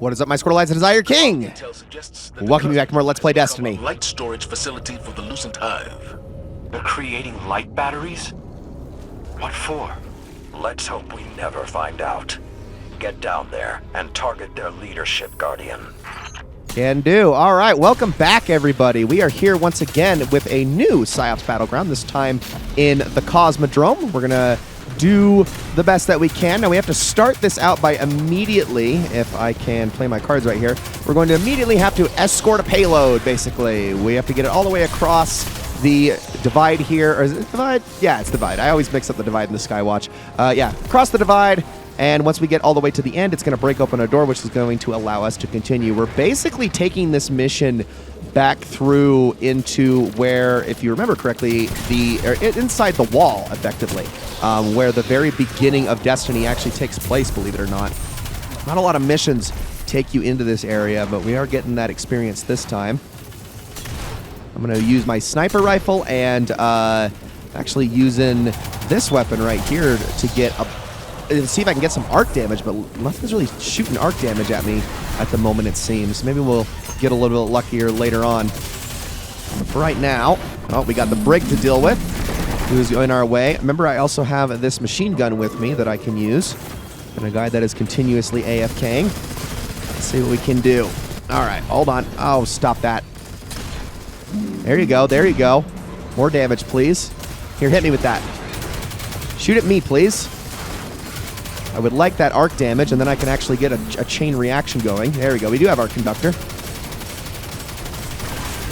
What is up, my Squirrelites? It is I, your king. Welcome you back to more Let's Play Destiny. Light storage facility for the Lucent Hive. They're creating light batteries? What for? Let's hope we never find out. Get down there and target their leadership, Guardian. Can do. All right, welcome back, everybody. We are here once again with a new PsyOps Battleground, this time in the Cosmodrome. We're going to do the best that we can. Now, we have to start this out by immediately, if I can play my cards right here, we're going to immediately have to escort a payload, basically. We have to get it all the way across the divide here. Or is it divide? Yeah, it's divide. I always mix up the divide and the Skywatch. Yeah, across the divide. And once we get all the way to the end, it's going to break open a door, which is going to allow us to continue. We're basically taking this mission back through into where, if you remember correctly, inside the wall, effectively, where the very beginning of Destiny actually takes place, believe it or not. Not a lot of missions take you into this area, but we are getting that experience this time. I'm going to use my sniper rifle and actually using this weapon right here to get see if I can get some arc damage, but nothing's really shooting arc damage at me at the moment, it seems. Maybe we'll get a little bit luckier later on. But for right now, oh, we got the brig to deal with, who's in our way. Remember, I also have this machine gun with me that I can use, and a guy that is continuously AFKing. Let's see what we can do. All right, hold on. Oh, stop that. There you go, there you go. More damage, please. Here, hit me with that. Shoot at me, please. I would like that arc damage, and then I can actually get a chain reaction going. There we go. We do have our conductor.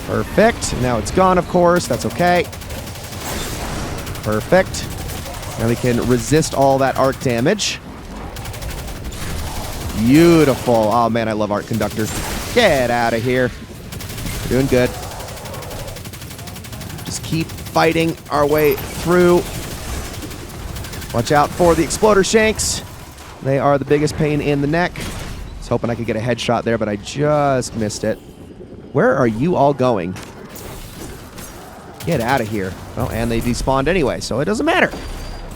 Perfect. Now it's gone, of course. That's okay. Perfect. Now we can resist all that arc damage. Beautiful. Oh, man, I love arc conductor. Get out of here. We're doing good. Just keep fighting our way through. Watch out for the exploder shanks. They are the biggest pain in the neck. I was hoping I could get a headshot there, but I just missed it. Where are you all going? Get out of here. Oh, and they despawned anyway, so it doesn't matter.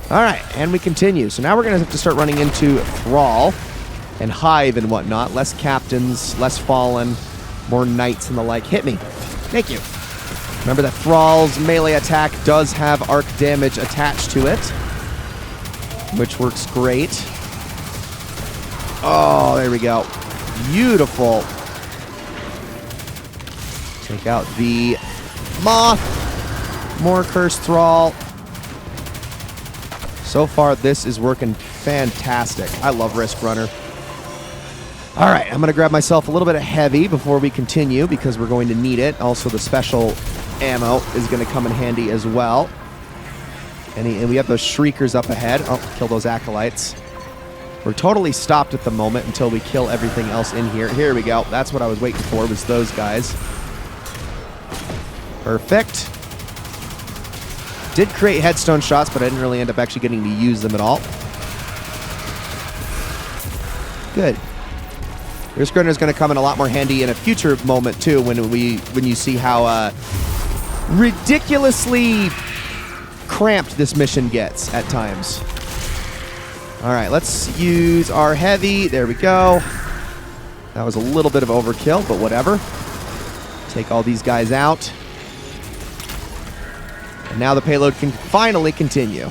All right, and we continue. So now we're going to have to start running into Thrall and Hive and whatnot. Less captains, less fallen, more knights and the like. Hit me. Thank you. Remember that Thrall's melee attack does have arc damage attached to it, which works great. Oh, there we go. Beautiful. Take out the Moth. More Cursed Thrall. So far, this is working fantastic. I love Risk Runner. All right, I'm going to grab myself a little bit of heavy before we continue because we're going to need it. Also, the special ammo is going to come in handy as well. And we have those Shriekers up ahead. Oh, kill those Acolytes. We're totally stopped at the moment until we kill everything else in here. Here we go. That's what I was waiting for, was those guys. Perfect. Did create headstone shots, but I didn't really end up actually getting to use them at all. Good. Risk Runner is going to come in a lot more handy in a future moment, too, when you see how ridiculously cramped this mission gets at times. All right, let's use our heavy. There we go. That was a little bit of overkill, but whatever. Take all these guys out. And now the payload can finally continue.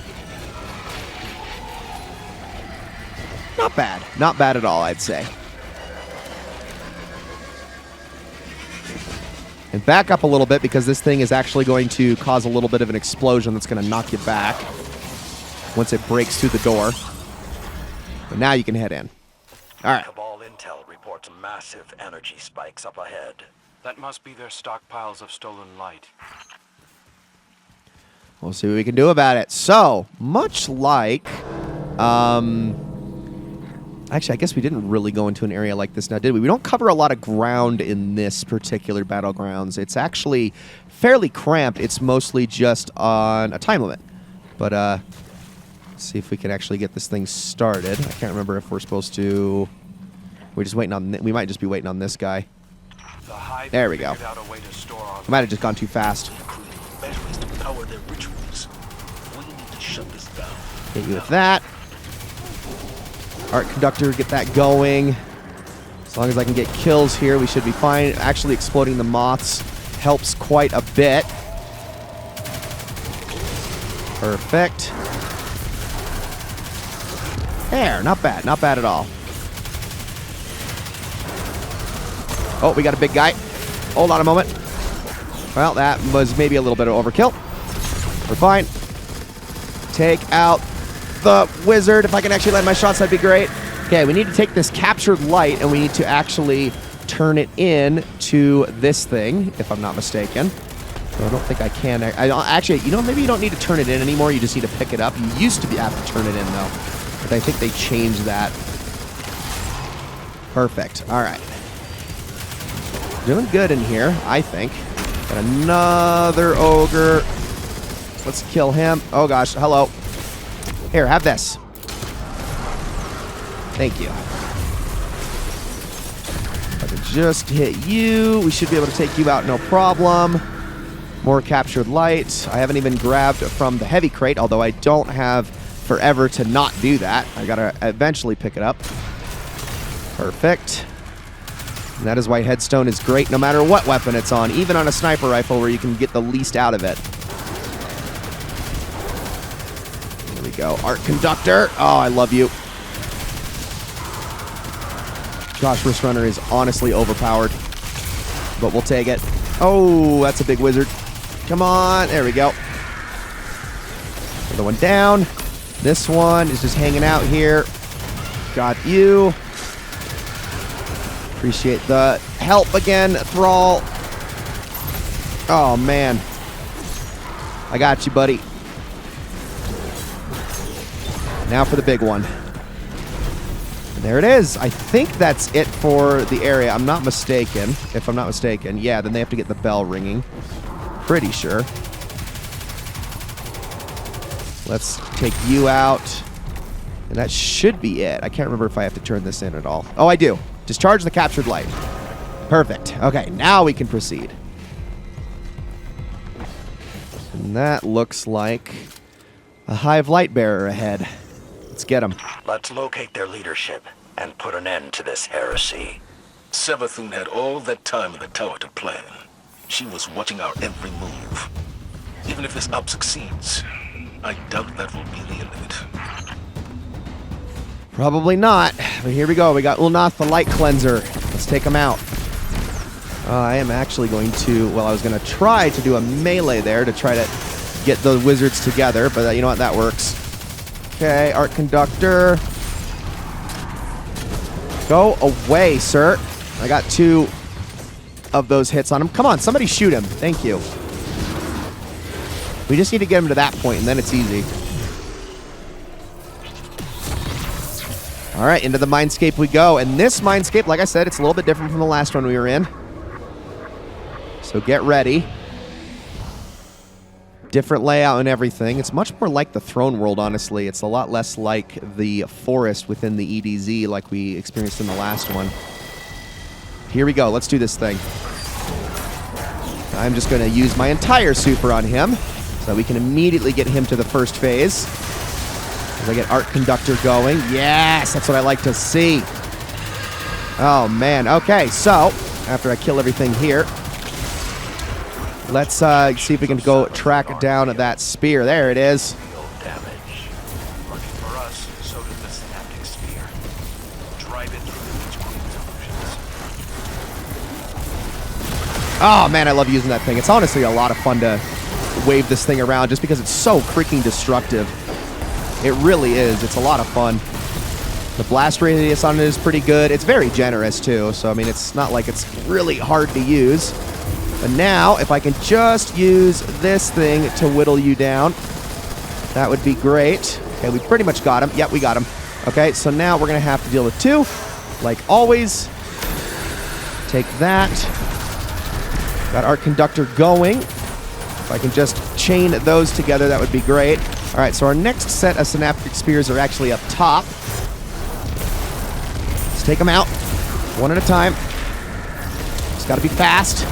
Not bad. Not bad at all, I'd say. And back up a little bit because this thing is actually going to cause a little bit of an explosion that's going to knock you back once it breaks through the door. But now you can head in. All right. Cabal Intel reports massive energy spikes up ahead. That must be their stockpiles of stolen light. We'll see what we can do about it. So, much like... Actually, I guess we didn't really go into an area like this now, did we? We don't cover a lot of ground in this particular Battlegrounds. It's actually fairly cramped. It's mostly just on a time limit. But, let's see if we can actually get this thing started. I can't remember if we're supposed to... We're just waiting on... We might just be waiting on this guy. There we go. We might have just gone too fast. Hit you with that. Arc Conductor, get that going. As long as I can get kills here, we should be fine. Actually, exploding the moths helps quite a bit. Perfect. There, not bad. Not bad at all. Oh, we got a big guy. Hold on a moment. Well, that was maybe a little bit of overkill. We're fine. Take out the wizard. If I can actually land my shots, that'd be great. Okay, we need to take this captured light, and we need to actually turn it in to this thing, if I'm not mistaken. So I don't think I can. I don't, actually, you know, maybe you don't need to turn it in anymore. You just need to pick it up. You used to have to turn it in, though. But I think they changed that. Perfect. All right. Doing good in here, I think. Got another ogre. Let's kill him. Oh, gosh. Hello. Here, have this. Thank you. If I can just hit you, we should be able to take you out, no problem. More captured light. I haven't even grabbed from the heavy crate, although I don't have forever to not do that. I gotta eventually pick it up. Perfect. And that is why headstone is great no matter what weapon it's on, even on a sniper rifle where you can get the least out of it. There we go. Art Conductor. Oh, I love you. Josh Wrist Runner is honestly overpowered, but we'll take it. Oh, that's a big wizard. Come on. There we go. Another one down. This one is just hanging out here. Got you. Appreciate the help again, Thrall. Oh, man. I got you, buddy. Now for the big one. And there it is. I think that's it for the area. I'm not mistaken. If I'm not mistaken. Yeah, then they have to get the bell ringing. Pretty sure. Let's take you out. And that should be it. I can't remember if I have to turn this in at all. Oh, I do. Discharge the captured light. Perfect. Okay, now we can proceed. And that looks like a hive light bearer ahead. Let's get him. Let's locate their leadership and put an end to this heresy. Savathun had all that time in the tower to plan. She was watching our every move. Even if this op succeeds, I doubt that will be the end of it. Probably not. But here we go. We got Ulnath, the light cleanser. Let's take him out. I am actually going to, well, I was going to try to do a melee there to try to get the wizards together, but you know what? That works. Okay, Art Conductor. Go away, sir. I got 2 of those hits on him. Come on, somebody shoot him. Thank you. We just need to get him to that point, and then it's easy. All right, into the Mindscape we go. And this Mindscape, like I said, it's a little bit different from the last one we were in. So get ready. Different layout and everything. It's much more like the Throne World, honestly. It's a lot less like the forest within the EDZ like we experienced in the last one. Here we go. Let's do this thing. I'm just going to use my entire super on him so we can immediately get him to the first phase. As I get Art Conductor going. Yes, that's what I like to see. Oh, man. Okay, so after I kill everything here, let's see if we can go track down that spear. There it is. Damage. Lucky for us, so does the synaptic spear. Drive it through each queen's illusions. Oh, man, I love using that thing. It's honestly a lot of fun to wave this thing around just because it's so freaking destructive. It really is. It's a lot of fun. The blast radius on it is pretty good. It's very generous, too. So, I mean, it's not like it's really hard to use. But now, if I can just use this thing to whittle you down, that would be great. Okay, we pretty much got him. Yep, we got him. Okay, so now we're going to have to deal with 2. Like always. Take that. Got our conductor going. If I can just chain those together, that would be great. All right, so our next set of synaptic spears are actually up top. Let's take them out one at a time. Just got to be fast.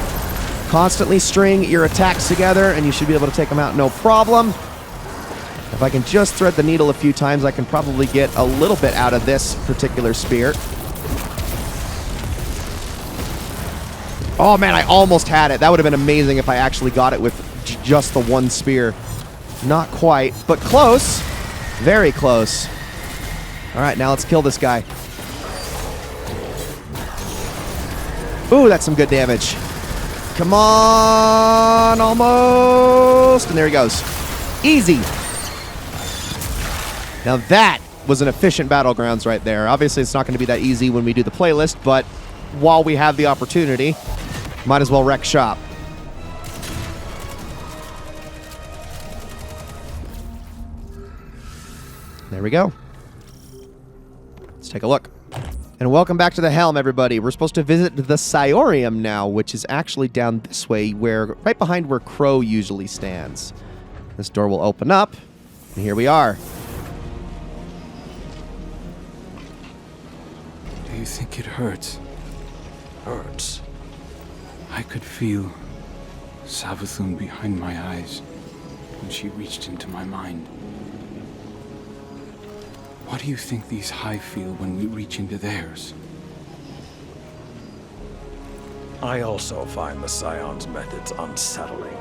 Constantly string your attacks together, and you should be able to take them out no problem. If I can just thread the needle a few times, I can probably get a little bit out of this particular spear. Oh man, I almost had it. That would have been amazing if I actually got it with just the one spear. Not quite, but close. Very close. All right, now let's kill this guy. Ooh, that's some good damage. Come on, almost. And there he goes. Easy. Now that was an efficient battlegrounds right there. Obviously, it's not going to be that easy when we do the playlist, but while we have the opportunity, might as well wreck shop. There we go. Let's take a look. And welcome back to the Helm, everybody. We're supposed to visit the Sciorium now, which is actually down this way, right behind where Crow usually stands. This door will open up, and here we are. Do you think it hurts? Hurts. I could feel Savathun behind my eyes when she reached into my mind. What do you think these Hive feel when we reach into theirs? I also find the Scion's methods unsettling,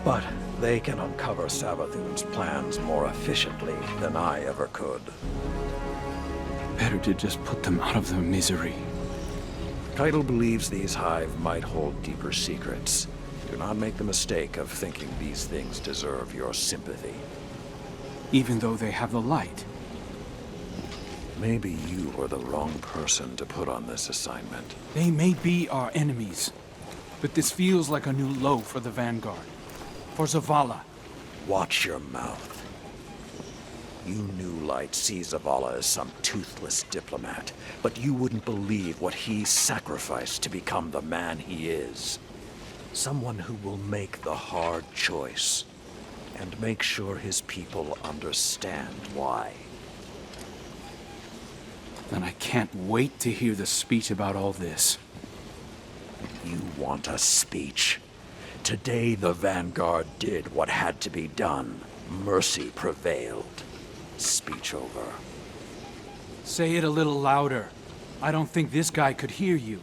but they can uncover Savathun's plans more efficiently than I ever could. Better to just put them out of their misery. Keitel believes these Hive might hold deeper secrets. Do not make the mistake of thinking these things deserve your sympathy. Even though they have the light. Maybe you were the wrong person to put on this assignment. They may be our enemies, but this feels like a new low for the Vanguard. For Zavala. Watch your mouth. You New Light see Zavala as some toothless diplomat, but you wouldn't believe what he sacrificed to become the man he is. Someone who will make the hard choice, and make sure his people understand why. Then I can't wait to hear the speech about all this. You want a speech? Today the Vanguard did what had to be done. Mercy prevailed. Speech over. Say it a little louder. I don't think this guy could hear you.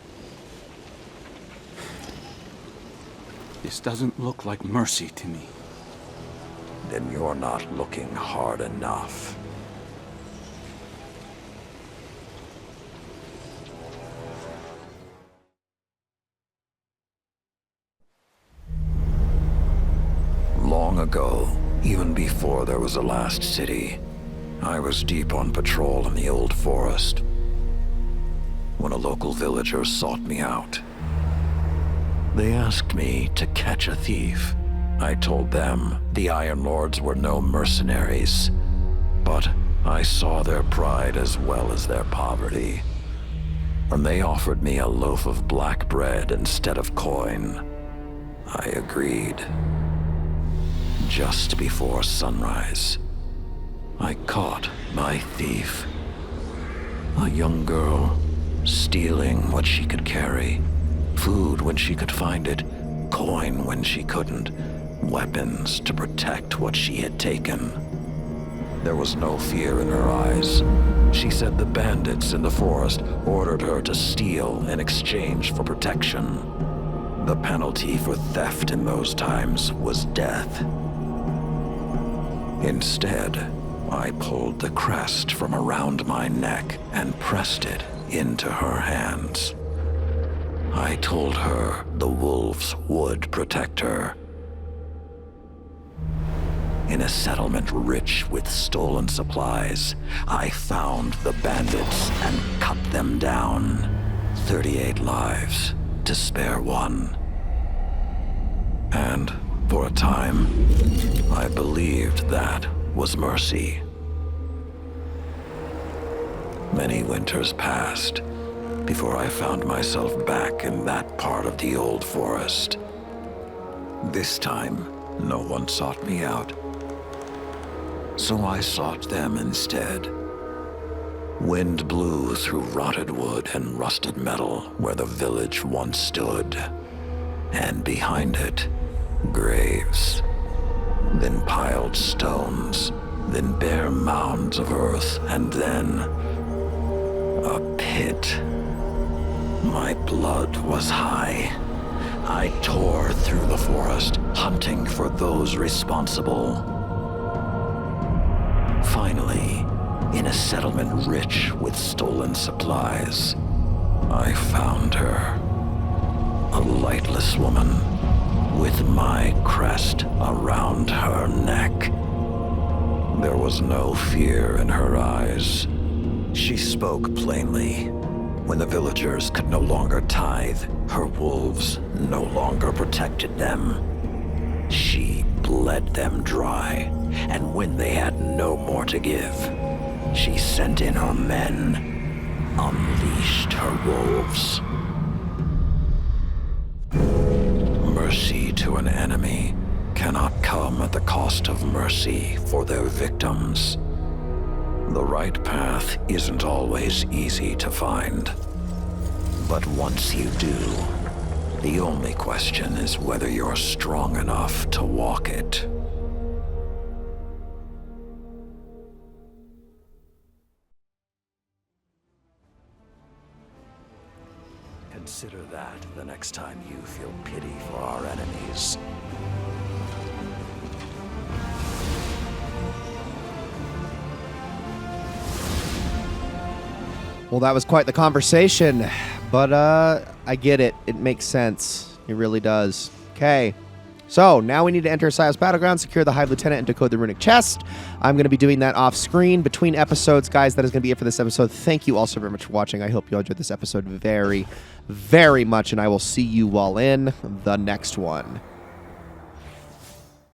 This doesn't look like mercy to me. Then you're not looking hard enough. Long ago, even before there was a last city, I was deep on patrol in the old forest when a local villager sought me out. They asked me to catch a thief. I told them the Iron Lords were no mercenaries, but I saw their pride as well as their poverty. When they offered me a loaf of black bread instead of coin, I agreed. Just before sunrise, I caught my thief. A young girl, stealing what she could carry. Food when she could find it, coin when she couldn't, weapons to protect what she had taken. There was no fear in her eyes. She said the bandits in the forest ordered her to steal in exchange for protection. The penalty for theft in those times was death. Instead, I pulled the crest from around my neck and pressed it into her hands. I told her the wolves would protect her. In a settlement rich with stolen supplies, I found the bandits and cut them down. 38 lives to spare one. And for a time, I believed that was mercy. Many winters passed before I found myself back in that part of the old forest. This time, no one sought me out. So I sought them instead. Wind blew through rotted wood and rusted metal where the village once stood. And behind it, graves. Then piled stones, then bare mounds of earth, and then a pit. My blood was high, I tore through the forest, hunting for those responsible. Finally, in a settlement rich with stolen supplies, I found her. A lightless woman with my crest around her neck. There was no fear in her eyes. She spoke plainly. When the villagers could no longer tithe, her wolves no longer protected them. She bled them dry, and when they had no more to give, she sent in her men, unleashed her wolves. Mercy to an enemy cannot come at the cost of mercy for their victims. The right path isn't always easy to find. But once you do, the only question is whether you're strong enough to walk it. Consider that the next time you feel pity for our enemies. Well, that was quite the conversation, but I get it. It makes sense. It really does. Okay. So, now we need to enter Syop's Battleground, secure the Hive Lieutenant, and decode the runic chest. I'm going to be doing that off screen between episodes. Guys, that is going to be it for this episode. Thank you all so very much for watching. I hope you enjoyed this episode very, very much, and I will see you all in the next one.